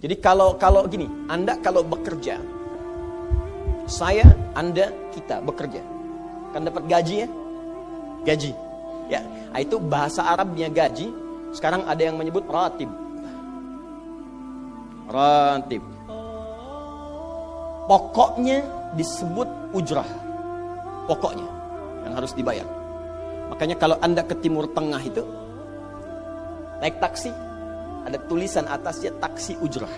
Jadi kalau gini, Anda kalau bekerja, saya, Anda, kita bekerja, kan dapat gaji ya? Gaji. Ya, itu bahasa Arabnya gaji. Sekarang ada yang menyebut ratib. Ratib. Pokoknya disebut ujrah. Pokoknya yang harus dibayar. Makanya kalau Anda ke Timur Tengah itu naik taksi, ada tulisan atasnya taksi ujrah.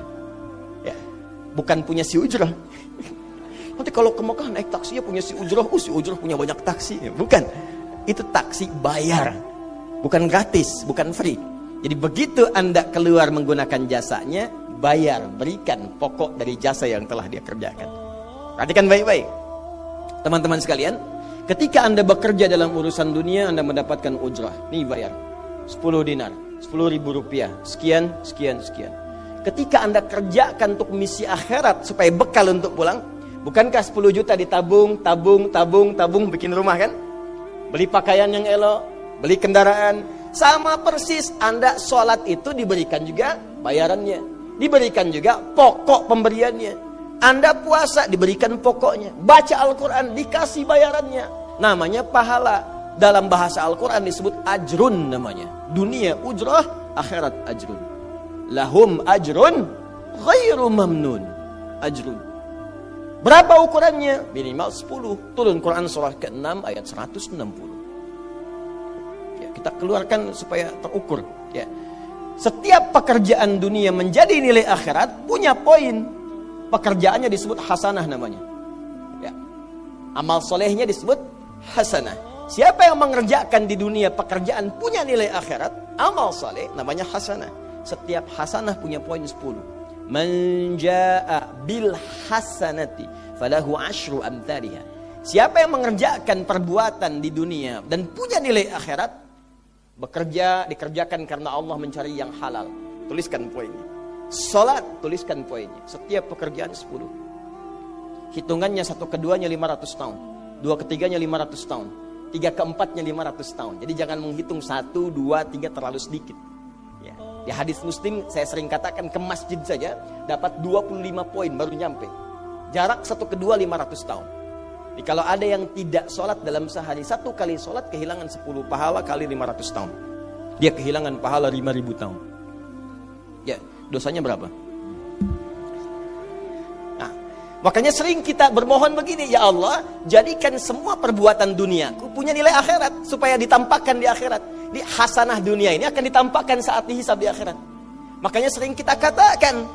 Ya, bukan punya si ujrah. Nanti kalau ke Mekah naik taksinya punya si ujrah, si ujrah punya banyak taksi. Ya, bukan. Itu taksi bayar. Bukan gratis, bukan free. Jadi begitu Anda keluar menggunakan jasanya, bayar, berikan pokok dari jasa yang telah dia kerjakan. Perhatikan baik-baik. Teman-teman sekalian, ketika Anda bekerja dalam urusan dunia, Anda mendapatkan ujrah. Nih bayar, 10 dinar, 10.000 rupiah, sekian, sekian, sekian. Ketika Anda kerjakan untuk misi akhirat supaya bekal untuk pulang, bukankah 10 juta ditabung, tabung, bikin rumah kan? Beli pakaian yang elok, beli kendaraan. Sama persis Anda sholat itu diberikan juga bayarannya. Diberikan juga pokok pemberiannya. Anda puasa diberikan pokoknya. Baca Al-Quran dikasih bayarannya. Namanya pahala. Dalam bahasa Al-Quran disebut ajrun namanya. Dunia ujrah, akhirat ajrun. Lahum ajrun ghairu mamnun. Ajrun. Berapa ukurannya? Minimal 10. Turun Quran surah ke-6 ayat 160. Ya, kita keluarkan supaya terukur. Ya. Setiap pekerjaan dunia menjadi nilai akhirat punya poin. Pekerjaannya disebut hasanah namanya. Ya. Amal solehnya disebut hasanah. Siapa yang mengerjakan di dunia pekerjaan punya nilai akhirat, amal soleh namanya hasanah. Setiap hasanah punya poin 10. Man jaa bil hasanati falahu asyru amthaliha. Siapa yang mengerjakan perbuatan di dunia dan punya nilai akhirat, bekerja dikerjakan karena Allah mencari yang halal. Tuliskan poinnya. Salat, tuliskan poinnya. Setiap pekerjaan 10. Hitungannya 1 keduanya 500 tahun. 2 ketiganya 500 tahun. 3 keempatnya 500 tahun. Jadi jangan menghitung 1, 2, 3 terlalu sedikit. Ya. Di hadis Muslim saya sering katakan ke masjid saja dapat 25 poin baru nyampe. Jarak 1 kedua 500 tahun. Jadi kalau ada yang tidak sholat dalam sehari, 1 kali sholat kehilangan 10 pahala kali 500 tahun. Dia kehilangan pahala 5.000 tahun. Ya, dosanya berapa? Nah, makanya sering kita bermohon begini, ya Allah, jadikan semua perbuatan duniaku punya nilai akhirat supaya ditampakkan di akhirat. Di hasanah dunia ini akan ditampakkan saat dihisab di akhirat. Makanya sering kita katakan,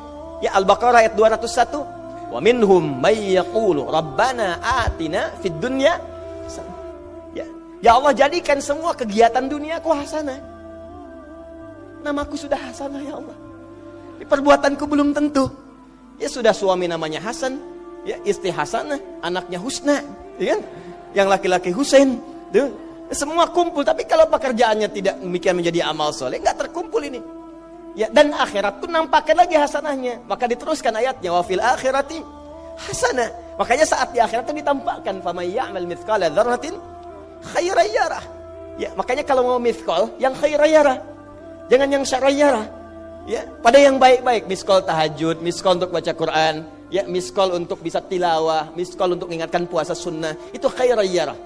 ya Al-Baqarah ayat 201, wa minhum may yaqulu rabbana atina fid dunya. Ya Allah, jadikan semua kegiatan duniaku hasanah. Namaku sudah hasanah ya Allah. Perbuatanku belum tentu. Ya sudah suami namanya Hasan, ya istri Hasanah, anaknya Husna, ya kan? Yang laki-laki Husain, tuh. Semua kumpul. Tapi kalau pekerjaannya tidak demikian menjadi amal soleh, nggak terkumpul ini. Ya, dan akhirat pun nampakkan lagi hasanahnya. Maka diteruskan ayatnya, wa fil akhirati hasanah. Makanya saat di akhirat itu ditampakkan, faman ya'mal mithqala dzarratin khairan yarah. Ya, makanya kalau mau mithqal, yang khairan yarah. Jangan yang syarran yarah. Ya, pada yang baik-baik, miskol tahajud, miskol untuk baca Quran, ya, miskol untuk bisa tilawah, miskol untuk mengingatkan puasa sunnah, itu khairan yarah.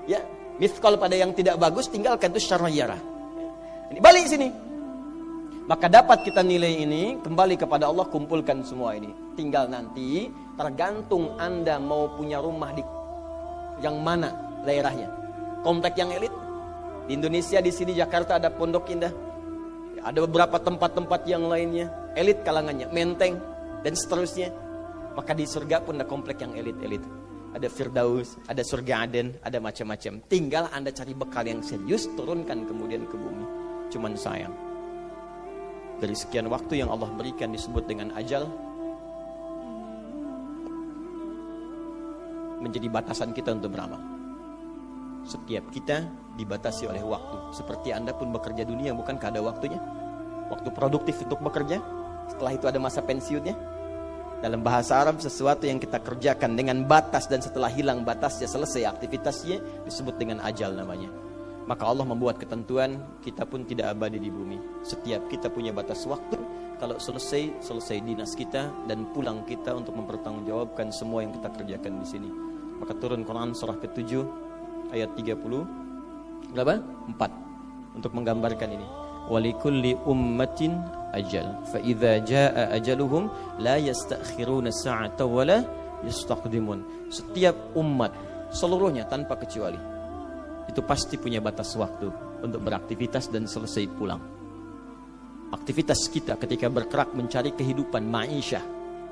Ya, miskol pada yang tidak bagus, tinggalkan, itu syarran yarah. Ini balik sini. Maka dapat kita nilai ini, kembali kepada Allah, kumpulkan semua ini. Tinggal nanti, tergantung Anda mau punya rumah di yang mana daerahnya. Komplek yang elit. Di Indonesia, di sini Jakarta ada Pondok Indah. Ada beberapa tempat-tempat yang lainnya, elit kalangannya, Menteng, dan seterusnya. Maka di surga pun ada komplek yang elit-elit. Ada Firdaus, ada surga Aden, ada macam-macam. Tinggal Anda cari bekal yang serius, turunkan kemudian ke bumi. Cuman sayang, dari sekian waktu yang Allah berikan disebut dengan ajal, menjadi batasan kita untuk beramal. Setiap kita dibatasi oleh waktu. Seperti Anda pun bekerja dunia, bukankah ada waktunya? Waktu produktif untuk bekerja. Setelah itu ada masa pensiunnya. Dalam bahasa Arab, sesuatu yang kita kerjakan dengan batas dan setelah hilang batasnya, selesai aktivitasnya, disebut dengan ajal namanya. Maka Allah membuat ketentuan, kita pun tidak abadi di bumi. Setiap kita punya batas waktu. kalau selesai dinas kita dan pulang kita untuk mempertanggungjawabkan semua yang kita kerjakan di sini. Maka turun Quran surah ke-7 ayat 30 berapa? 4 untuk menggambarkan ini. Walikulli ummatin ajal fa idza jaa ajaluhum la yastakhiruna sa'ata wa la yastaqdimun. Setiap umat seluruhnya tanpa kecuali itu pasti punya batas waktu untuk beraktivitas dan selesai pulang. Aktivitas kita ketika bergerak mencari kehidupan ma'isyah,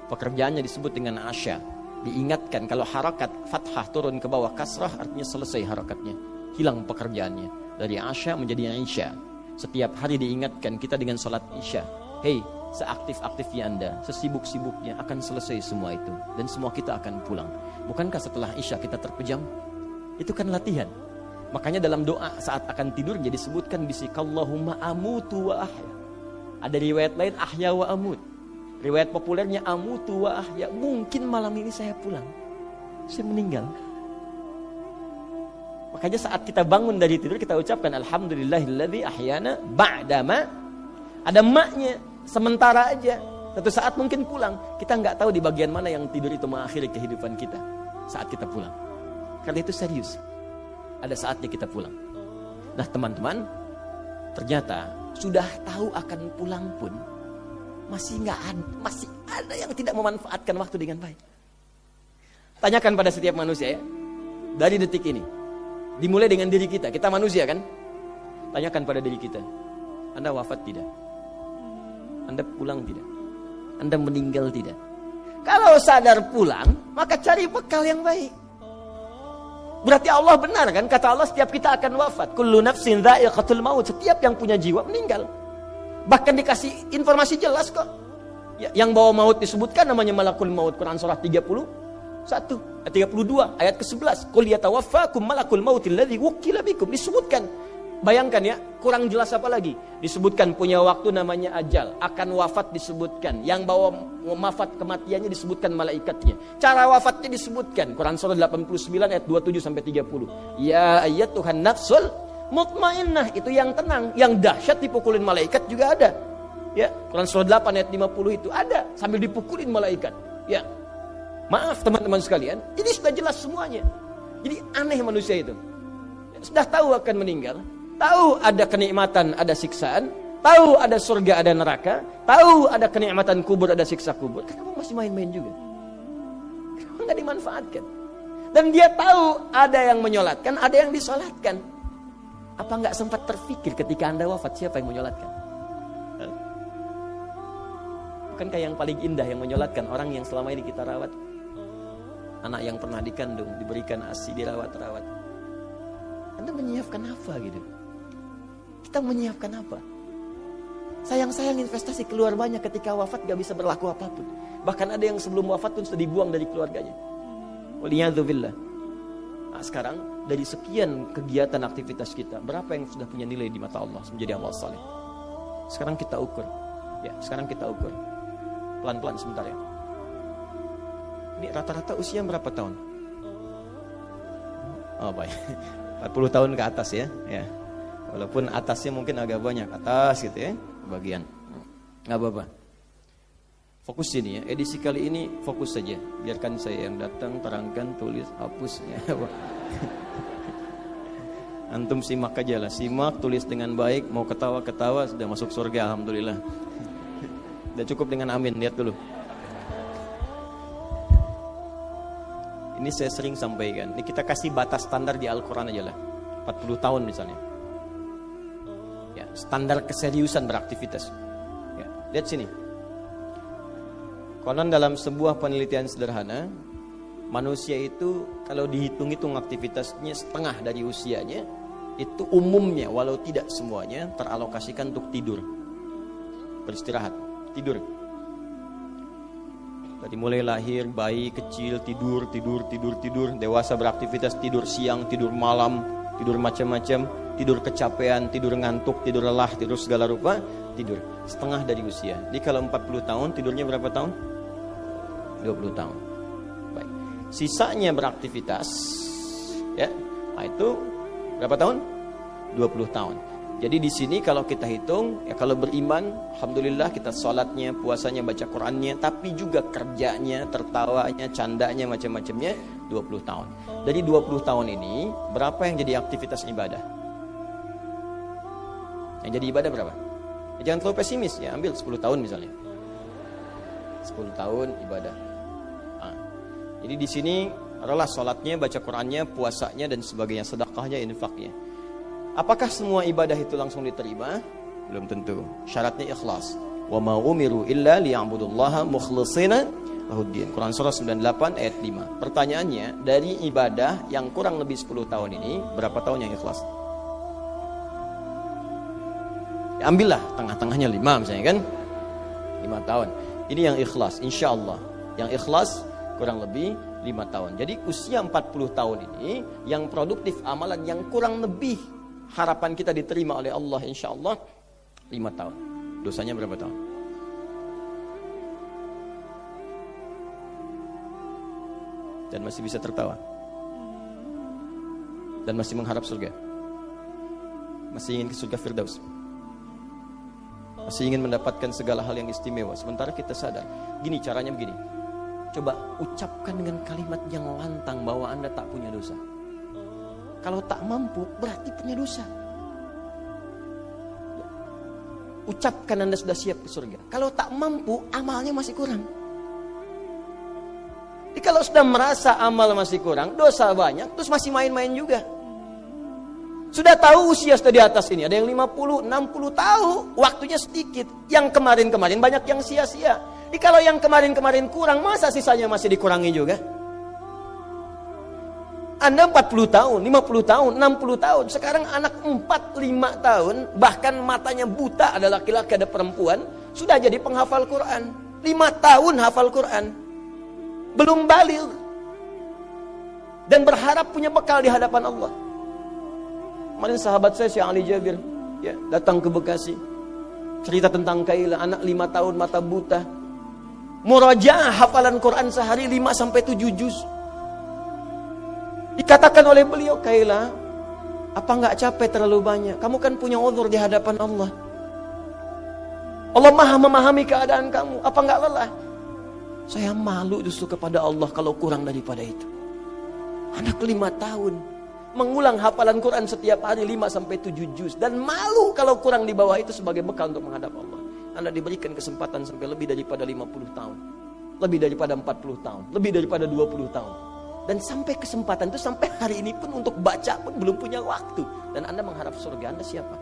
pekerjaannya disebut dengan asya. Diingatkan kalau harakat fathah turun ke bawah kasrah artinya selesai harakatnya, hilang pekerjaannya. Dari asya menjadi isya. Setiap hari diingatkan kita dengan salat isya. Hei, seaktif-aktifnya Anda, sesibuk-sibuknya akan selesai semua itu dan semua kita akan pulang. Bukankah setelah isya kita terpejam? Itu kan latihan. Makanya dalam doa saat akan tidur jadi disebutkan bisikallahumma amutu wa ahya. Ada riwayat lain ahya wa amut. Riwayat populernya amutu wa ahya. Mungkin malam ini saya pulang, saya meninggal. Makanya saat kita bangun dari tidur kita ucapkan alhamdulillahilladzi ahyana ba'dama. Ada maknya, sementara aja. Satu saat mungkin pulang. Kita nggak tahu di bagian mana yang tidur itu mengakhiri kehidupan kita saat kita pulang. Karena itu serius. Ada saatnya kita pulang. Nah teman-teman, ternyata sudah tahu akan pulang pun masih ada yang tidak memanfaatkan waktu dengan baik. Tanyakan pada setiap manusia ya, dari detik ini, dimulai dengan diri kita. Kita manusia kan? Tanyakan pada diri kita, Anda wafat tidak? Anda pulang tidak? Anda meninggal tidak? Kalau sadar pulang, maka cari bekal yang baik. Berarti Allah benar kan? Kata Allah setiap kita akan wafat. Kullu nafsin dha'iqatul maut. Setiap yang punya jiwa meninggal. Bahkan dikasih informasi jelas kok. Yang bawa maut disebutkan namanya malakul maut. Quran surah 32 ayat ke-11. Qul yatawaffakum malakul mautil ladzi wukkila bikum. Disebutkan. Bayangkan ya, kurang jelas apa lagi? Disebutkan punya waktu namanya ajal, akan wafat disebutkan, yang bawa wafat kematiannya disebutkan malaikatnya. Cara wafatnya disebutkan, Quran surah 89 ayat 27 sampai 30. Ya ayyatuhan nafsul mutmainnah, itu yang tenang, yang dahsyat dipukulin malaikat juga ada. Ya, Quran surah 8 ayat 50 itu ada sambil dipukulin malaikat. Ya. Maaf teman-teman sekalian, ini sudah jelas semuanya. Jadi aneh manusia itu. Sudah tahu akan meninggal, tahu ada kenikmatan, ada siksaan, tahu ada surga, ada neraka, tahu ada kenikmatan kubur, ada siksa kubur. Kenapa masih main-main juga? Kenapa nggak dimanfaatkan? Dan dia tahu ada yang menyolatkan, ada yang disolatkan. Apa nggak sempat terfikir ketika Anda wafat siapa yang menyolatkan? Bukankah yang paling indah yang menyolatkan orang yang selama ini kita rawat? Anak yang pernah dikandung, diberikan ASI, dirawat-rawat. Anda menyiapkan apa gitu? Kita menyiapkan apa? Sayang-sayang investasi keluar banyak ketika wafat gak bisa berlaku apapun. Bahkan ada yang sebelum wafat pun sudah dibuang dari keluarganya. Waliyadzubillah. Nah, sekarang dari sekian kegiatan aktivitas kita, berapa yang sudah punya nilai di mata Allah menjadi amal saleh? Sekarang kita ukur. Ya, sekarang kita ukur. Pelan-pelan sebentar ya. Ini rata-rata usia berapa tahun? Oh baik. 40 tahun ke atas ya. Ya. Walaupun atasnya mungkin agak banyak, atas gitu ya, bagian. Nggak apa-apa. Fokus sini ya. Edisi kali ini fokus saja. Biarkan saya yang datang, terangkan, tulis, hapus ya. Antum simak aja lah. Simak, tulis dengan baik, mau ketawa-ketawa sudah masuk surga alhamdulillah. Udah cukup dengan amin, lihat dulu. Ini saya sering sampaikan. Ini kita kasih batas standar di Al-Quran aja lah. 40 tahun misalnya. Ya, standar keseriusan beraktivitas. Ya, lihat sini. Konon dalam sebuah penelitian sederhana, manusia itu kalau dihitung-hitung aktivitasnya setengah dari usianya, itu umumnya walau tidak semuanya teralokasikan untuk tidur. Beristirahat, tidur. Dari mulai lahir, bayi kecil, tidur, dewasa beraktivitas, tidur siang, tidur malam, tidur macam-macam, tidur kecapean, tidur ngantuk, tidur lelah, tidur segala rupa, tidur. Setengah dari usia. Jadi kalau 40 tahun, tidurnya berapa tahun? 20 tahun. Baik. Sisanya beraktivitas, ya. Nah itu berapa tahun? 20 tahun. Jadi di sini kalau kita hitung, ya kalau beriman, alhamdulillah kita sholatnya, puasanya, baca Qurannya, tapi juga kerjanya, tertawanya, candanya, macam-macamnya 20 tahun. Dari 20 tahun ini, berapa yang jadi aktivitas ibadah? Yang jadi ibadah berapa? Ya, jangan terlalu pesimis, ya ambil 10 tahun misalnya. 10 tahun ibadah. Nah, jadi di sini adalah sholatnya, baca Qurannya, puasanya, dan sebagainya, sedekahnya, infaknya. Apakah semua ibadah itu langsung diterima? Belum tentu. Syaratnya ikhlas. Wa ma umiru illa liya'budullaha mukhlishina lahuddin. Quran surah 98 ayat 5. Pertanyaannya, dari ibadah yang kurang lebih 10 tahun ini, berapa tahun yang ikhlas? Ya, ambillah tengah-tengahnya 5 misalnya kan. 5 tahun. Ini yang ikhlas, insya Allah. Yang ikhlas kurang lebih 5 tahun. Jadi usia 40 tahun ini, yang produktif amalan yang kurang lebih harapan kita diterima oleh Allah insya Allah 5 tahun. Dosanya berapa tahun? Dan masih bisa tertawa. Dan masih mengharap surga. Masih ingin ke surga Firdaus. Masih ingin mendapatkan segala hal yang istimewa. Sementara kita sadar, gini caranya begini. Coba ucapkan dengan kalimat yang lantang bahwa Anda tak punya dosa. Kalau tak mampu, berarti punya dosa. Ucapkan Anda sudah siap ke surga. Kalau tak mampu, amalnya masih kurang. Jadi kalau sudah merasa amal masih kurang, dosa banyak, terus masih main-main juga. Sudah tahu usia sudah di atas ini, ada yang 50, 60 tahu, waktunya sedikit. Yang kemarin-kemarin banyak yang sia-sia. Jadi kalau yang kemarin-kemarin kurang, masa sisanya masih dikurangi juga? Anda 40 tahun, 50 tahun, 60 tahun. Sekarang anak 4-5 tahun, bahkan matanya buta, ada laki-laki, ada perempuan, sudah jadi penghafal Quran. 5 tahun hafal Quran. Belum baligh. Dan berharap punya bekal di hadapan Allah. Kemarin sahabat saya, Syekh Ali Jabir, ya, datang ke Bekasi. Cerita tentang Kaila, anak 5 tahun, mata buta. Murajaah hafalan Quran sehari 5-7 juz. Dikatakan oleh beliau, Kaila, apa enggak capek terlalu banyak? Kamu kan punya uzur di hadapan Allah. Allah Maha memahami keadaan kamu. Apa enggak lelah? Saya malu justru kepada Allah kalau kurang daripada itu. Anak 5 tahun mengulang hafalan Quran setiap hari 5-7 juz, dan malu kalau kurang di bawah itu sebagai bekal untuk menghadap Allah. Anda diberikan kesempatan sampai lebih daripada 50 tahun, lebih daripada 40 tahun, lebih daripada 20 tahun. Dan sampai kesempatan itu, sampai hari ini pun untuk baca pun belum punya waktu. Dan Anda mengharap surga, Anda siapa?